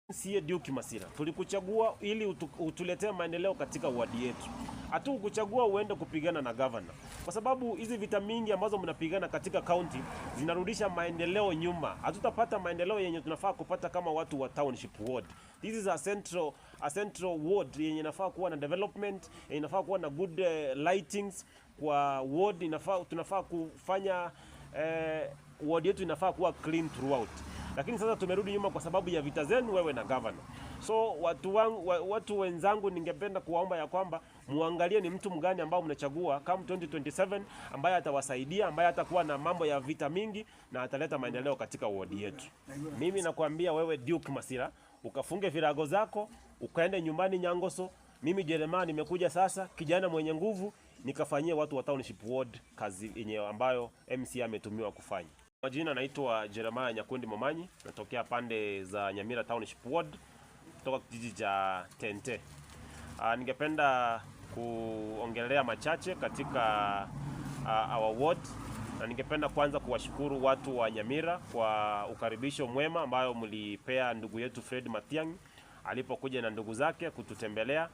Sie Duke Masira, tulikuchagua ili utuletee maendeleo katika wadi yetu. Hatukukuchagua uende kupigana na governor. Kwa sababu hizi vita mingi ambazo mnapigana katika county zinarudisha maendeleo nyuma. Hatutapata maendeleo yenye tunafaa kupata kama watu wa Township ward. This is a central ward yenye inafaa kuwa na development, yenye inafaa kuwa na good lightings kwa ward, tunafaa kufanya ward yetu inafaa kuwa clean throughout. Lakini sasa tumerudi nyuma kwa sababu ya vita zenu wewe na governor. So watu wenzangu, ningependa kuwaomba ya kwamba muangalie ni mtu mgani ambao mnachagua kama 2027 ambaye atawasaidia, ambaye atakuwa na mambo ya vita mingi na ataleta maendeleo katika ward yetu. Mimi nakwambia wewe Duke Masira, ukafunge virago zako, ukaende nyumbani Nyangoso. Mimi Jeremiah nimekuja sasa, kijana mwenye nguvu, nikafanyia watu wa Township ward kazi yenye ambayo MC ametumiwa kufanya. Majina naitwa Jeremiah Nyakundi Momanyi, natokea pande za Nyamira Township ward, kutoka kijiji cha Tente. Ningependa kuongelea machache katika our ward, na ningependa kwanza kuwashukuru watu wa Nyamira kwa ukaribisho mwema ambayo mlipea ndugu yetu Fred Matiang'i alipokuja na ndugu zake kututembelea,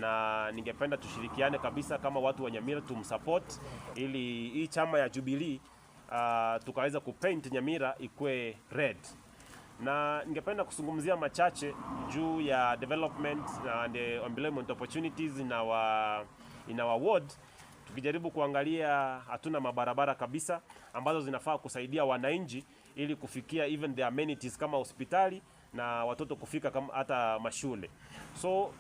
na ningependa tushirikiane kabisa kama watu wa Nyamira tumsupport ili hii chama ya Jubilee tukaweza kupaint Nyamira ikue red. Na ningependa kuzungumzia machache juu ya development and employment opportunities in our ward. Tukijaribu kuangalia, hatuna mabarabara kabisa ambazo zinafaa kusaidia wananchi ili kufikia even the amenities kama hospitali na watoto kufika kama hata mashule. So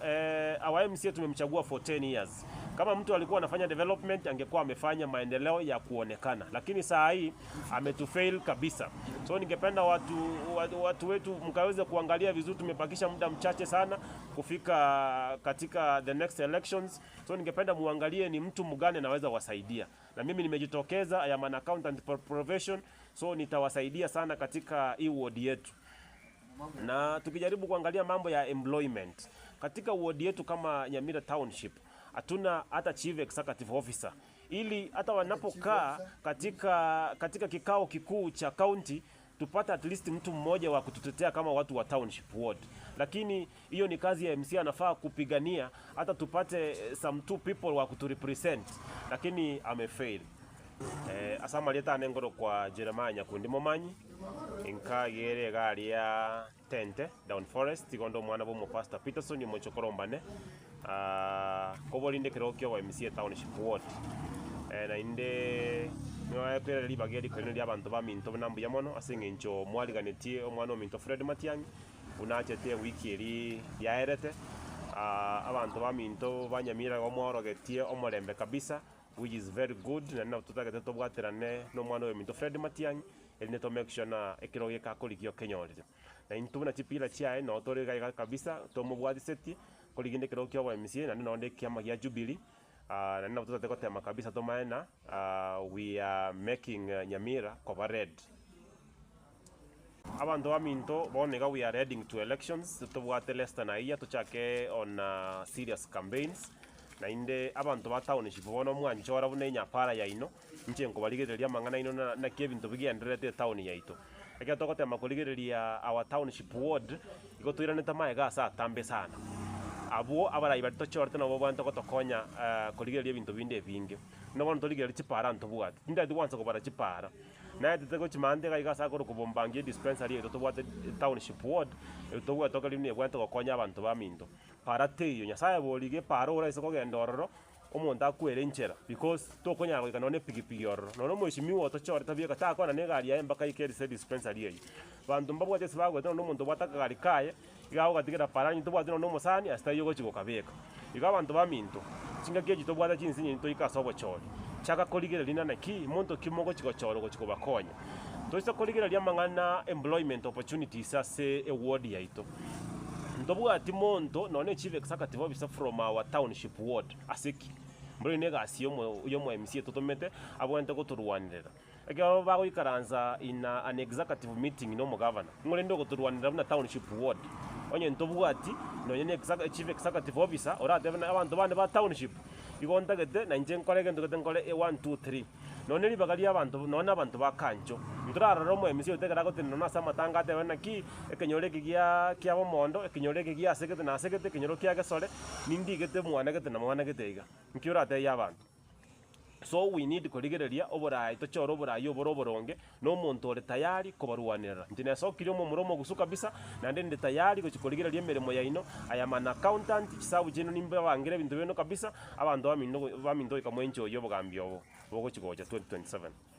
our MCA tumemchagua for 10 years. Kama mtu alikuwa anafanya development, angekuwa amefanya maendeleo ya kuonekana, lakini saa hii ametufail kabisa. So ningependa watu wetu mkaweze kuangalia vizuri, tumepakisha muda mchache sana kufika katika the next elections. So ningependa muangalie ni mtu mgani anaweza wasaidia, na mimi nimejitokeza, I am an accountant for profession, so nitawasaidia sana katika hii ward yetu. Na tukijaribu kuangalia mambo ya employment katika ward yetu kama Nyamira Township, hatuna hata chief executive officer, ili hata wanapokaa katika kikao kikuu cha county tupata at least mtu mmoja wa kututetea kama watu wa Township ward. Lakini hiyo ni kazi ya MC, anafaa kupigania hata tupate some two people wa kuturepresent, lakini amefail. Asama leta nengoro kwa Jeremiah Nyakundi Momanyi inka yere gari ya Tente down forest ikondo mwana bo mu Pastor Peterson ni mochokorombane kobolinde kirokyo wa MC Township ward. Na inde no kwera libageri kwene lya abantu ba minto nambu ya mono asengencho mwaliganetie omwana Minto Fred Matiang'i unachete wiki eri yaerete abantu ba minto banyamira omworogetie omolembe kabisa, which is very good. Na tutagete tobwaterane no mwana Minto Fred Matiang'i eline to make sure na ekiroge kakolikio kenyorire na intubuna chipira chiae no torega kabisa tomubwadi seti koliginde kirokyo wa MCA na nonde kiama ya Jubilee. Na nina tutate kotema kabisa tomaena we are making Nyamira cover red. Abantu baminto bonega we are heading to elections, tubwate lesta na iya tuchake on serious campaigns. Na inde abantu ba Township bono mwanchora bune nyapara yaino nche nkobaligereria mangana ino na kebinto bigenderete town yaito eke tokotema kuligereria our Township ward igotwiraneta maega asa tambe sana abo abarayi baritochorte nabo bantu gotokonya kuligereria bintu binde binge no bono toligereria chipara ntobwate ndati wansa kobara chipara na tetego chimande ga igasa ko kubombangie dispensary ito tobwate Township ward tobwa tokalini bwanto gokonya abantu baminto para teyo nyasaye bolige para ora isoko gendororo omuntu akwere nchera because tokonya go kanone pigipigi ororo no mweshimiwa otochorte bieka takona ne gari ya embaka ikeri dispensary yeyi bantu mbabwate sibago no muntu bwataka gari kaye igaho gatigera para nyito bwate no musani astayo go chiko kabeka igaho abantu baminto singa geji tobwata chinsi nyito ikasobo chori chaka koligera lina na ki muntu kimogo chiko choro go chiko bakonya toisa koligera lya mangana employment opportunities ase e ward yaito ndobwati monto none chief executive officer from our Township ward aseki mbere nega asiyo yo mu MCA totomete abwente ko turwanirira ega bago ikaranza in an executive meeting no mu governor ngore ndo ko turwanirira na Township ward onye ntobwati none ne chief executive officer ora devana abantu bane ba Township igonda gete na nje nkorege ndo gete nkore 1 2 3 none libagalia abantu none abantu bakanjo ndurara romo emisi otegera gotenera na sama tanga ate bana ki ekenyore kia bomondo ekenyore kia segete na segete ekenyoro kia gesore nindi gete mwana gete na mwana gete iga nkiura ate yabantu. So we need kurigereria oborai tochoro oborai oboronge no muntu ore tayari kubarwanira ntine so kiri muromo gusu kabisa na ndende tayari gochikorigereria emeremo yaino aya man accountant chisabu jeno nimba bangire bintu beno kabisa abandu bamindo ikamwencho yo bogambyo bogo chigoja 2027.